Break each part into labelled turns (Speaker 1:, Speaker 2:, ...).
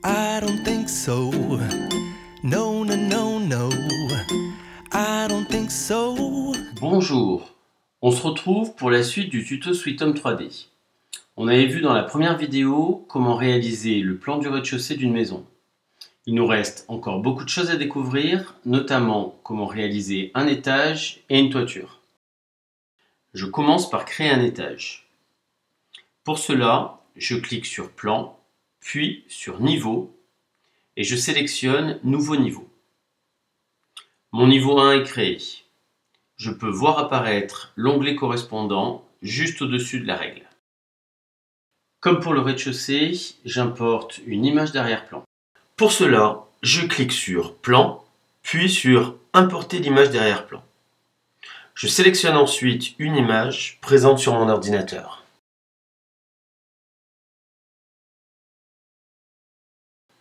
Speaker 1: I don't think so. No, no, no, no. I don't think so.
Speaker 2: Bonjour, on se retrouve pour la suite du tuto SweetHome 3D. On avait vu dans la première vidéo comment réaliser le plan du rez-de-chaussée d'une maison. Il nous reste encore beaucoup de choses à découvrir, notamment comment réaliser un étage et une toiture. Je commence par créer un étage. Pour cela, je clique sur Plan, puis sur Niveau, et je sélectionne Nouveau niveau. Mon niveau 1 est créé. Je peux voir apparaître l'onglet correspondant juste au-dessus de la règle. Comme pour le rez-de-chaussée, j'importe une image d'arrière-plan. Pour cela, je clique sur Plan, puis sur Importer l'image d'arrière-plan. Je sélectionne ensuite une image présente sur mon ordinateur.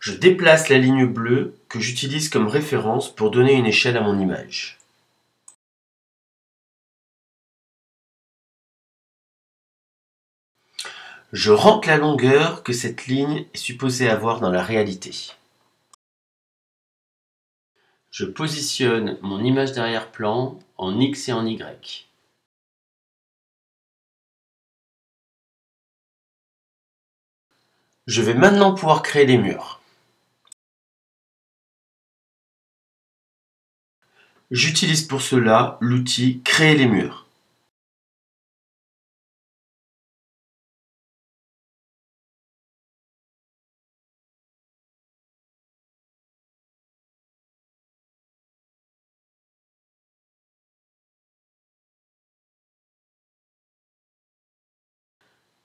Speaker 2: Je déplace la ligne bleue que j'utilise comme référence pour donner une échelle à mon image. Je rentre la longueur que cette ligne est supposée avoir dans la réalité. Je positionne mon image d'arrière-plan en X et en Y. Je vais maintenant pouvoir créer les murs. J'utilise pour cela l'outil Créer les murs.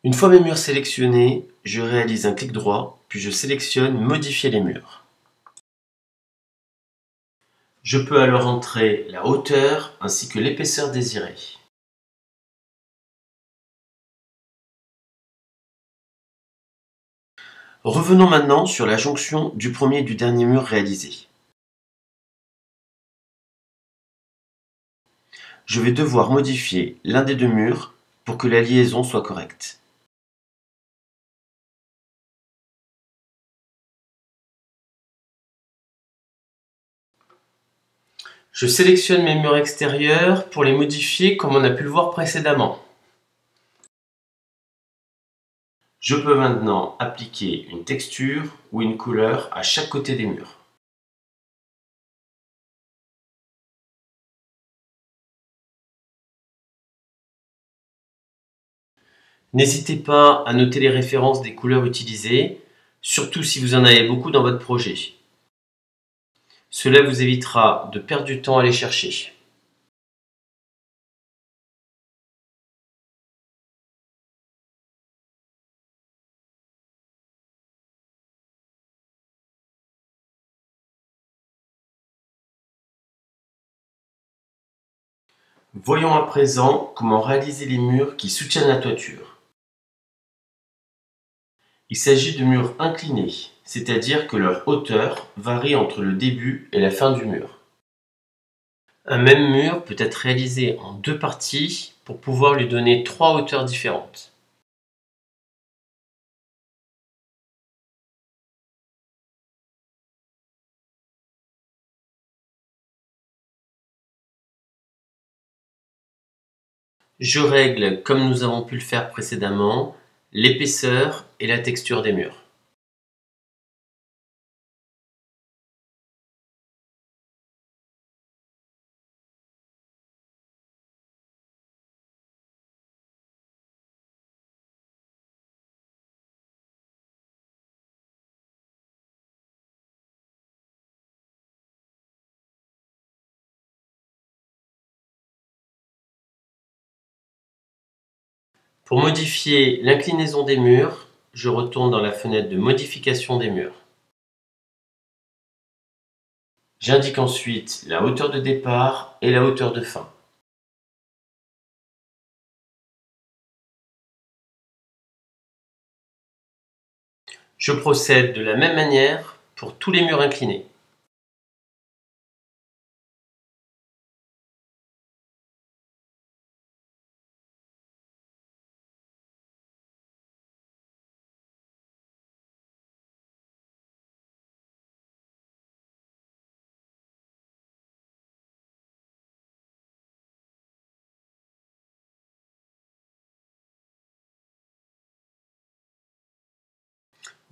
Speaker 2: Une fois mes murs sélectionnés, je réalise un clic droit, puis je sélectionne Modifier les murs. Je peux alors entrer la hauteur ainsi que l'épaisseur désirée. Revenons maintenant sur la jonction du premier et du dernier mur réalisé. Je vais devoir modifier l'un des deux murs pour que la liaison soit correcte. Je sélectionne mes murs extérieurs pour les modifier comme on a pu le voir précédemment. Je peux maintenant appliquer une texture ou une couleur à chaque côté des murs. N'hésitez pas à noter les références des couleurs utilisées, surtout si vous en avez beaucoup dans votre projet. Cela vous évitera de perdre du temps à les chercher. Voyons à présent comment réaliser les murs qui soutiennent la toiture. Il s'agit de murs inclinés, c'est-à-dire que leur hauteur varie entre le début et la fin du mur. Un même mur peut être réalisé en deux parties pour pouvoir lui donner trois hauteurs différentes. Je règle, comme nous avons pu le faire précédemment, l'épaisseur et la texture des murs. Pour modifier l'inclinaison des murs, je retourne dans la fenêtre de modification des murs. J'indique ensuite la hauteur de départ et la hauteur de fin. Je procède de la même manière pour tous les murs inclinés.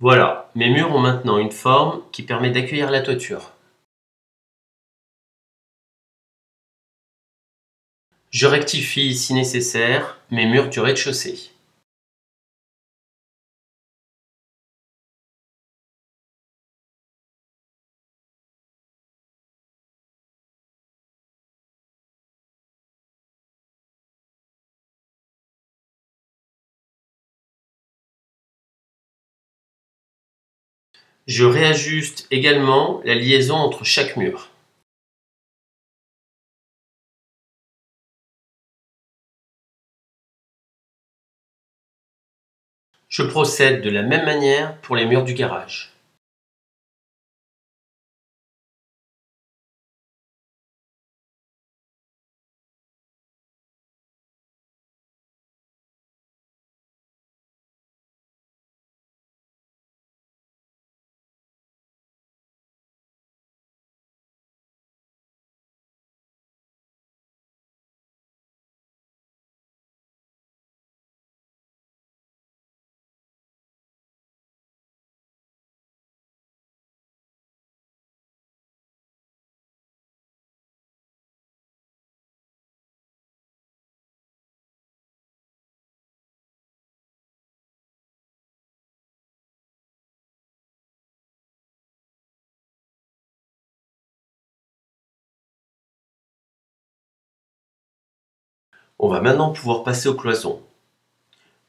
Speaker 2: Voilà, mes murs ont maintenant une forme qui permet d'accueillir la toiture. Je rectifie si nécessaire mes murs du rez-de-chaussée. Je réajuste également la liaison entre chaque mur. Je procède de la même manière pour les murs du garage. On va maintenant pouvoir passer aux cloisons.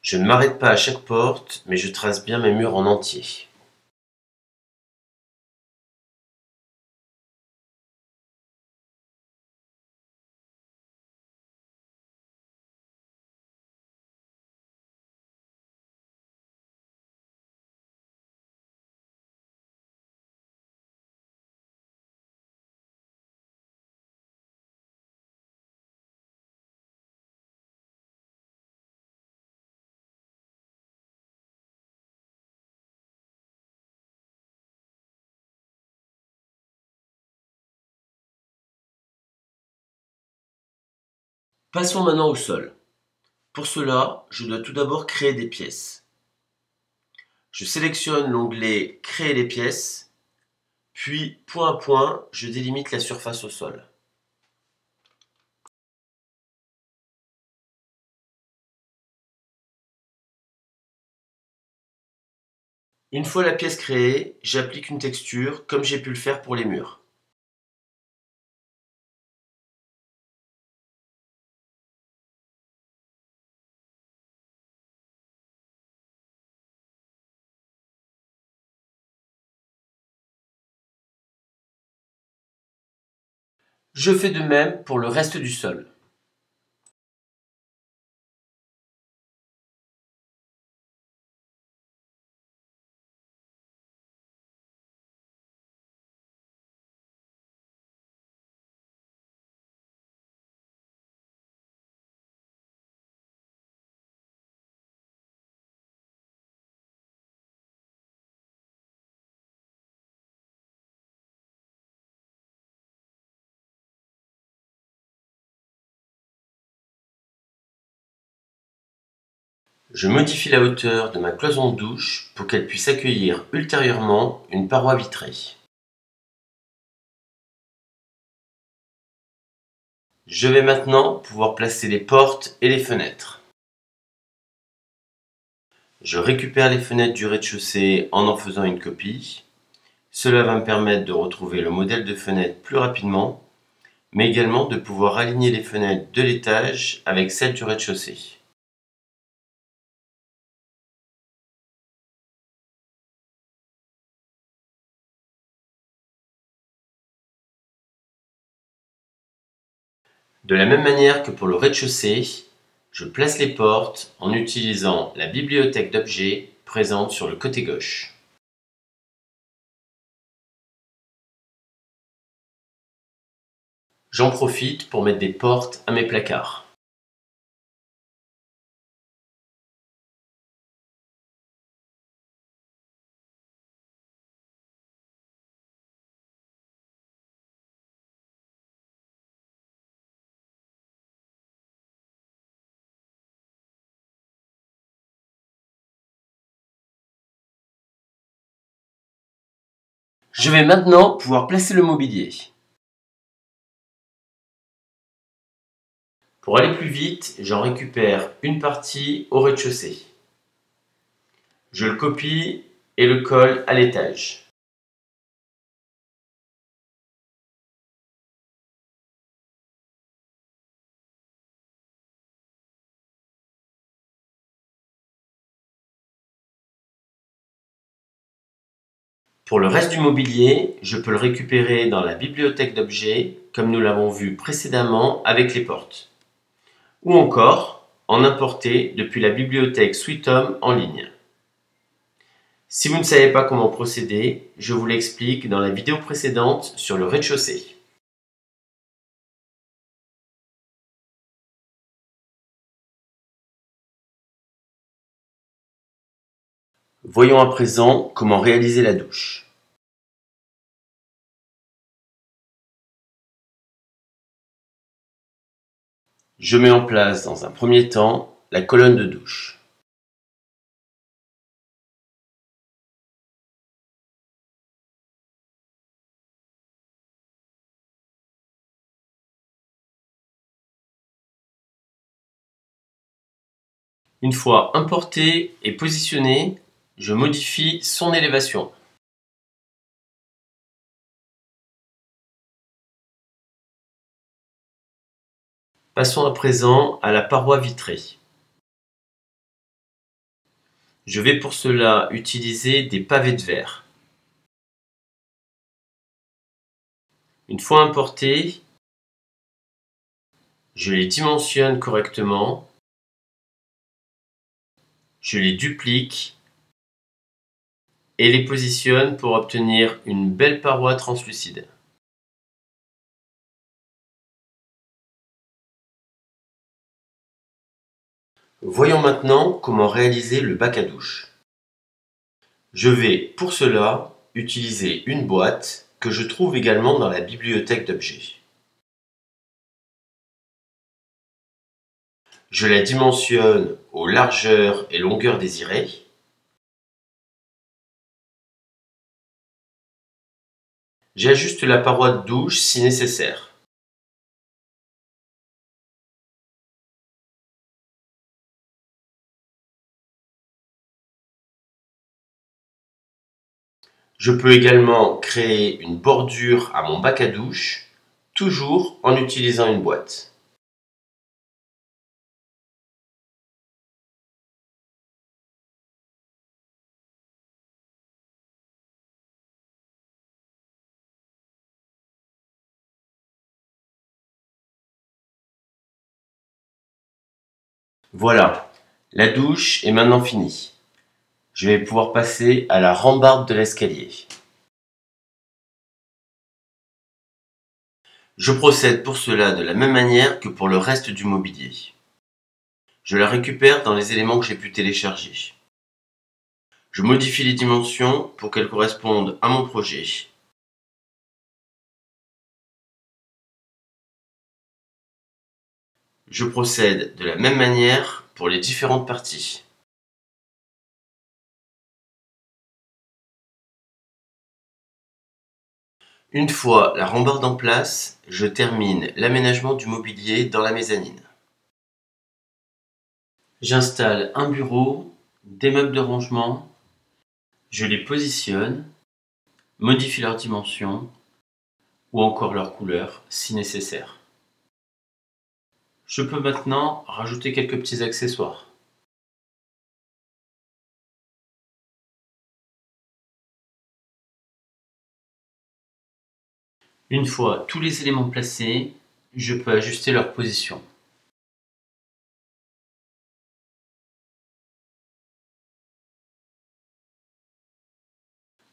Speaker 2: Je ne m'arrête pas à chaque porte, mais je trace bien mes murs en entier. Passons maintenant au sol. Pour cela, je dois tout d'abord créer des pièces. Je sélectionne l'onglet Créer les pièces, puis point à point, je délimite la surface au sol. Une fois la pièce créée, j'applique une texture comme j'ai pu le faire pour les murs. Je fais de même pour le reste du sol. Je modifie la hauteur de ma cloison de douche pour qu'elle puisse accueillir ultérieurement une paroi vitrée. Je vais maintenant pouvoir placer les portes et les fenêtres. Je récupère les fenêtres du rez-de-chaussée en faisant une copie. Cela va me permettre de retrouver le modèle de fenêtre plus rapidement, mais également de pouvoir aligner les fenêtres de l'étage avec celles du rez-de-chaussée. De la même manière que pour le rez-de-chaussée, je place les portes en utilisant la bibliothèque d'objets présente sur le côté gauche. J'en profite pour mettre des portes à mes placards. Je vais maintenant pouvoir placer le mobilier. Pour aller plus vite, j'en récupère une partie au rez-de-chaussée. Je le copie et le colle à l'étage. Pour le reste du mobilier, je peux le récupérer dans la bibliothèque d'objets, comme nous l'avons vu précédemment avec les portes. Ou encore, en importer depuis la bibliothèque SweetHome en ligne. Si vous ne savez pas comment procéder, je vous l'explique dans la vidéo précédente sur le rez-de-chaussée. Voyons à présent comment réaliser la douche. Je mets en place dans un premier temps la colonne de douche. Une fois importé et positionné, je modifie son élévation. Passons à présent à la paroi vitrée. Je vais pour cela utiliser des pavés de verre. Une fois importés, je les dimensionne correctement, je les duplique et les positionne pour obtenir une belle paroi translucide. Voyons maintenant comment réaliser le bac à douche. Je vais pour cela utiliser une boîte que je trouve également dans la bibliothèque d'objets. Je la dimensionne aux largeurs et longueurs désirées. J'ajuste la paroi de douche si nécessaire. Je peux également créer une bordure à mon bac à douche, toujours en utilisant une boîte. Voilà, la douche est maintenant finie. Je vais pouvoir passer à la rambarde de l'escalier. Je procède pour cela de la même manière que pour le reste du mobilier. Je la récupère dans les éléments que j'ai pu télécharger. Je modifie les dimensions pour qu'elles correspondent à mon projet. Je procède de la même manière pour les différentes parties. Une fois la rambarde en place, je termine l'aménagement du mobilier dans la mezzanine. J'installe un bureau, des meubles de rangement, je les positionne, modifie leurs dimensions ou encore leur couleur si nécessaire. Je peux maintenant rajouter quelques petits accessoires. Une fois tous les éléments placés, je peux ajuster leur position.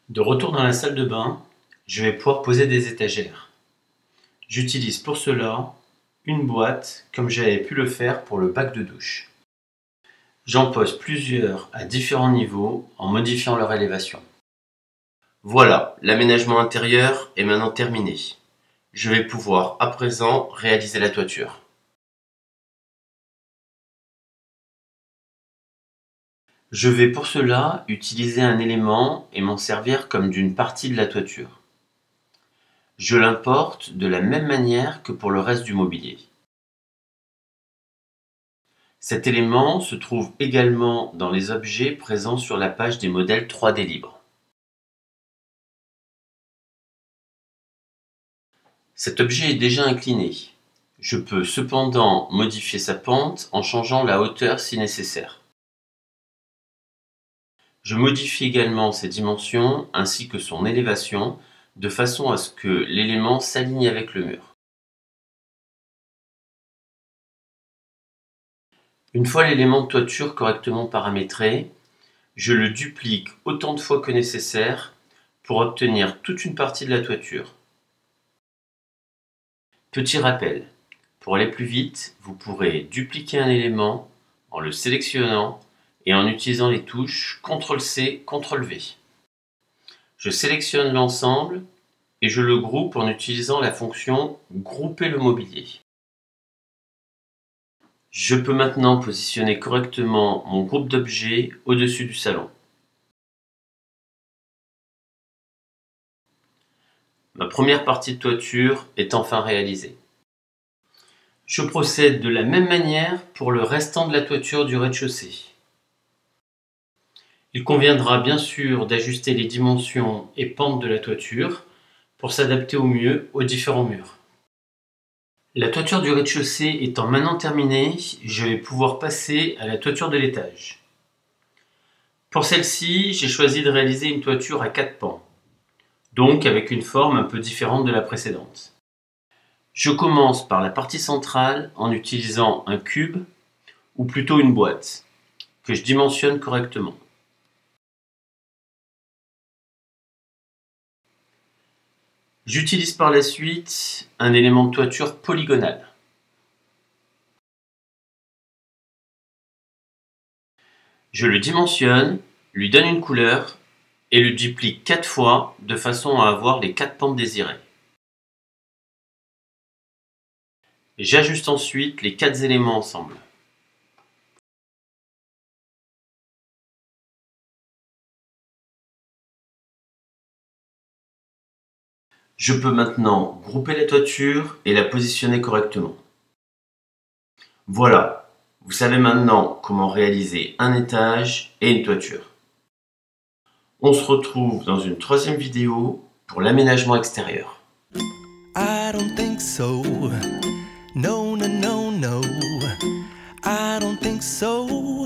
Speaker 2: De retour dans la salle de bain, je vais pouvoir poser des étagères. J'utilise pour cela une boîte comme j'avais pu le faire pour le bac de douche. J'en pose plusieurs à différents niveaux en modifiant leur élévation. Voilà, l'aménagement intérieur est maintenant terminé. Je vais pouvoir à présent réaliser la toiture. Je vais pour cela utiliser un élément et m'en servir comme d'une partie de la toiture. Je l'importe de la même manière que pour le reste du mobilier. Cet élément se trouve également dans les objets présents sur la page des modèles 3D libres. Cet objet est déjà incliné. Je peux cependant modifier sa pente en changeant la hauteur si nécessaire. Je modifie également ses dimensions ainsi que son élévation de façon à ce que l'élément s'aligne avec le mur. Une fois l'élément de toiture correctement paramétré, je le duplique autant de fois que nécessaire pour obtenir toute une partie de la toiture. Petit rappel, pour aller plus vite, vous pourrez dupliquer un élément en le sélectionnant et en utilisant les touches CTRL-C, CTRL-V. Je sélectionne l'ensemble et je le groupe en utilisant la fonction « Grouper le mobilier ». Je peux maintenant positionner correctement mon groupe d'objets au-dessus du salon. Ma première partie de toiture est enfin réalisée. Je procède de la même manière pour le restant de la toiture du rez-de-chaussée. Il conviendra bien sûr d'ajuster les dimensions et pentes de la toiture pour s'adapter au mieux aux différents murs. La toiture du rez-de-chaussée étant maintenant terminée, je vais pouvoir passer à la toiture de l'étage. Pour celle-ci, j'ai choisi de réaliser une toiture à 4 pans, donc avec une forme un peu différente de la précédente. Je commence par la partie centrale en utilisant un cube, ou plutôt une boîte, que je dimensionne correctement. J'utilise par la suite un élément de toiture polygonal. Je le dimensionne, lui donne une couleur et le duplique 4 fois de façon à avoir les 4 pentes désirées. J'ajuste ensuite les 4 éléments ensemble. Je peux maintenant grouper la toiture et la positionner correctement. Voilà, vous savez maintenant comment réaliser un étage et une toiture. On se retrouve dans une troisième vidéo pour l'aménagement extérieur.
Speaker 1: I don't think so. No, no, no, no. I don't think so.